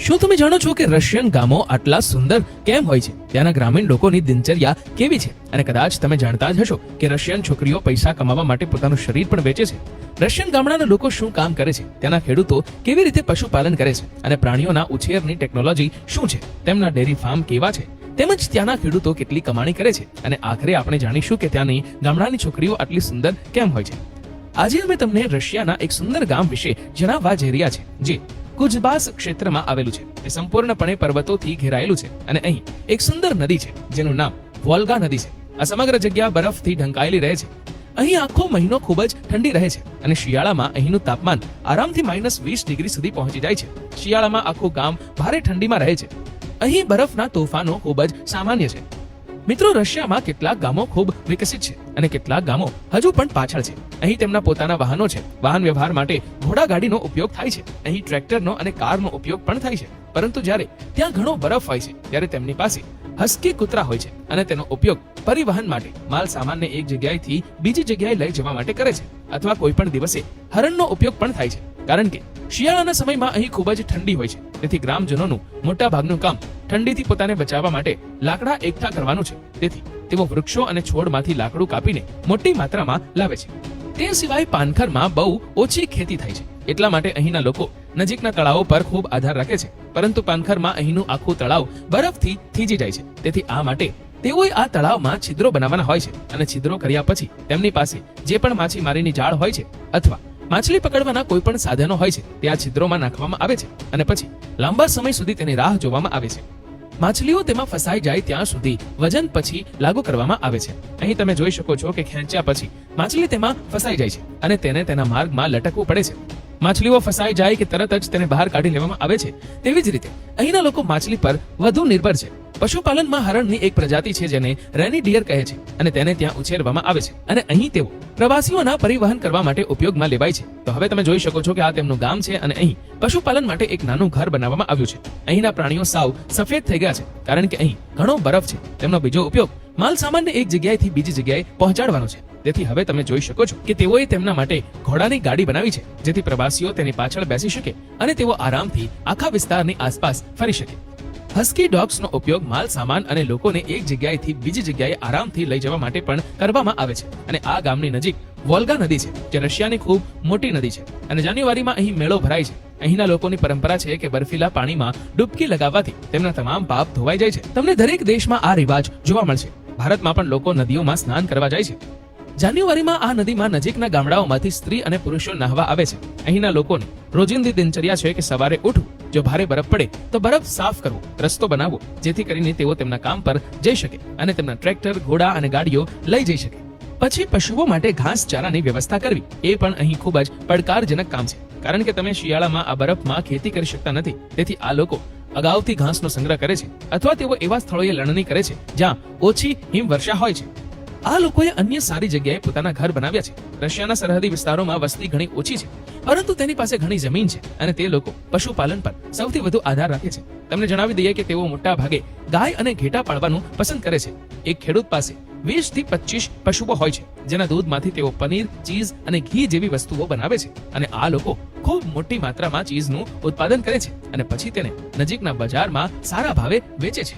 શું તમે જાણો છો કે રશિયન ગામો આટલા સુંદર કેમ હોય છે? ત્યાંના ગ્રામીણ લોકોની દિનચર્યા કેવી છે? અને કદાચ તમે જાણતા જ હશો કે રશિયન છોકરીઓ પૈસા કમાવા માટે પોતાનું શરીર પણ વેચે છે. રશિયન ગામડાના લોકો શું કામ કરે છે? ત્યાંના ખેડૂતો કેવી રીતે પશુપાલન કરે છે? અને પ્રાણીઓના ઉછેરની ટેકનોલોજી શું છે? તેમના ડેરી ફાર્મ કેવા છે? તેમજ ત્યાંના ખેડૂતો કેટલી કમાણી કરે છે? અને આખરે આપણે જાણીશું કે ત્યાંની ગામડાની છોકરીઓ આટલી સુંદર કેમ હોય છે. આજે અમે તમને રશિયાના એક સુંદર ગામ વિશે જણાવવા જઈ રહ્યા છે, જે કુઝબાસ ક્ષેત્રમાં આવેલું છે. એ સંપૂર્ણપણે પર્વતોથી ઘેરાયેલું છે અને અહીં એક સુંદર નદી છે જેનું નામ વોલ્ગા નદી છે. આ સમગ્ર જગ્યા બરફથી ઢંકાયેલી રહે છે. અહીં આખો મહિનો ખૂબ જ ઠંડી રહે છે અને શિયાળામાં અહીંનું તાપમાન આરામથી -20 ડિગ્રી સુધી પહોંચી જાય છે. શિયાળામાં આખું ગામ ભારે ઠંડીમાં રહે છે. અહીં બરફના તોફાનો ખૂબ જ સામાન્ય છે. મિત્રો, રશિયામાં કેટલાક ગામો ખૂબ વિકસિત છે અને કેટલાક ગામો હજુ પણ પાછળ છે. અહીં તેમના પોતાના વાહનો છે. વાહન વ્યવહાર માટે ઘોડાગાડીનો ઉપયોગ થાય છે. અહીં ટ્રેક્ટરનો અને કારનો ઉપયોગ પણ થાય છે. પરંતુ જ્યારે ત્યાં ઘણો બરફ હોય છે ત્યારે તેમની પાસે હસ્કી કૂતરા હોય છે અને તેનો ઉપયોગ પરિવહન માટે માલ સામાનને એક જગ્યાએથી બીજી જગ્યાએ લઈ જવા માટે કરે છે. અથવા કોઈ પણ દિવસે હરણનો ઉપયોગ પણ થાય છે, કારણ કે શિયાળાના સમયમાં અહીં ખૂબ જ ઠંડી હોય છે. તેથી ગ્રામજનોનું મોટા ભાગનું કામ ઠંડીથી પોતાને બચાવવા માટે લાકડા એકઠા કરવાનું છે. તેથી તેઓ વૃક્ષો અને છોડમાંથી લાકડું કાપીને મોટી માત્રામાં લાવે છે. તે સિવાય પાનખરમાં બહુ ઓછી ખેતી થાય છે. એટલા માટે અહીંના લોકો નજીકના તળાવો પર ખૂબ આધાર રાખે છે. પરંતુ પાનખરમાં અહીંનું આખું તળાવ બરફથી થીજી જાય છે. તેથી આ માટે તેઓએ આ તળાવમાં છિદ્રો બનાવવાના હોય છે અને છિદ્રો કર્યા પછી તેમની પાસે જે પણ માછીમારીની જાળ હોય છે અથવા માછલી પકડવાના કોઈ પણ સાધનો હોય છે તે આ છિદ્રોમાં નાખવામાં આવે છે અને પછી લાંબા સમય સુધી તેની રાહ જોવામાં આવે છે. માછલીઓ તેમાં ફસાઈ જાય ત્યાં સુધી વજન પછી લાગુ કરવામાં આવે છે. અહીં તમે જોઈ શકો છો કે ખેંચ્યા પછી માછલી તેમાં ફસાઈ જાય છે અને તેને તેના માર્ગમાં લટકવું પડે છે. માછલીઓ ફસાઈ જાય કે તરત જ તેને બહાર કાઢી લેવામાં આવે છે. તેવી જ રીતે અહીંના લોકો માછલી પર વધુ નિર્ભર છે. પશુપાલનમાં હરણની એક પ્રજાતિ છે જેને રેની ડિયર કહે છે અને તેને ત્યાં ઉછેરવામાં આવે છે અને અહીં તેઓ પ્રવાસીઓના પરિવહન કરવા માટે ઉપયોગમાં લેવાય છે. તો હવે તમે જોઈ શકો છો કે આ તેમનું ગામ છે અને અહીં પશુપાલન માટે એક નાનું ઘર બનાવવામાં આવ્યું છે. અહીંના પ્રાણીઓ સાવ સફેદ થઈ ગયા છે કારણ કે અહીં ઘણો બરફ છે. તેમનો બીજો ઉપયોગ માલ સામાનને એક જગ્યાએથી બીજી જગ્યાએ પહોંચાડવાનો છે. તેથી હવે તમે જોઈ શકો છો કે તેઓએ તેમના માટે ઘોડાની ગાડી બનાવી છે, જેથી પ્રવાસીઓ તેની પાછળ બેસી શકે અને તેઓ આરામથી આખા વિસ્તારની આસપાસ ફરી શકે. હસ્કી ડોગ્સનો ઉપયોગ માલ સામાન અને લોકોને એક જગ્યાએથી બીજી જગ્યાએ આરામથી લઈ જવા માટે પણ કરવામાં આવે છે. અને આ ગામની નજીક વોલ્ગા નદી છે, જે રશિયાની ખૂબ મોટી નદી છે અને જાન્યુઆરીમાં અહીં મેળો ભરાય છે. અહીંના લોકોની પરંપરા છે કે બર્ફીલા પાણીમાં ડૂબકી લગાવવાથી તેમના તમામ પાપ ધોવાઈ જાય છે. તમને દરેક દેશમાં આ રિવાજ જોવા મળશે. ભારતમાં પણ લોકો નદીઓમાં સ્નાન કરવા જાય છે. જાન્યુઆરીમાં આ નદીમાં નજીકના ગામડાઓમાંથી સ્ત્રી અને પુરુષો નહાવા આવે છે. અહીંના લોકોની રોજિંદી દિનચર્યા છે કે સવારે ઉઠવું, જો ભારે બરફ પડે તો બરફ સાફ કરવો, રસ્તો બનાવવો, જેથી કરીને તેઓ તેમના કામ પર જઈ શકે અને તેમના ટ્રેક્ટર, ઘોડા અને ગાડીઓ લઈ જઈ શકે. પછી પશુઓ માટે ઘાસચારાની વ્યવસ્થા કરવી એ પણ અહીં ખૂબ જ પડકારજનક કામ છે, કારણ કે તમે શિયાળામાં આ બરફમાં ખેતી કરી શકતા નથી. તેથી આ લોકો અગાઉથી ઘાસનો સંગ્રહ કરે છે અથવા તેઓ એવા સ્થળોએ લણણી કરે છે જ્યાં ઓછી હિમવર્ષા હોય છે. આ લોકોએ અન્ય સારી જગ્યાએ પોતાના ઘર બનાવ્યા છે. રશિયાના સરહદી વિસ્તારોમાં વસ્તી ઘણી ઓછી છે, પરંતુ તેની પાસે ઘણી જમીન છે અને તે લોકો પશુપાલન પર સૌથી વધુ આધાર રાખે છે. તમને જણાવી દઈએ કે તેઓ મોટા ભાગે ગાય અને ઘેટા પાળવાનું પસંદ કરે છે. એક ખેડૂત પાસે 20 થી 25 પશુઓ હોય છે, જેના દૂધમાંથી તેઓ પનીર, ચીઝ અને ઘી જેવી વસ્તુઓ બનાવે છે. અને આ લોકો ખૂબ મોટી માત્રામાં ચીઝનું ઉત્પાદન કરે છે અને પછી તેને નજીકના બજારમાં સારા ભાવે વેચે છે.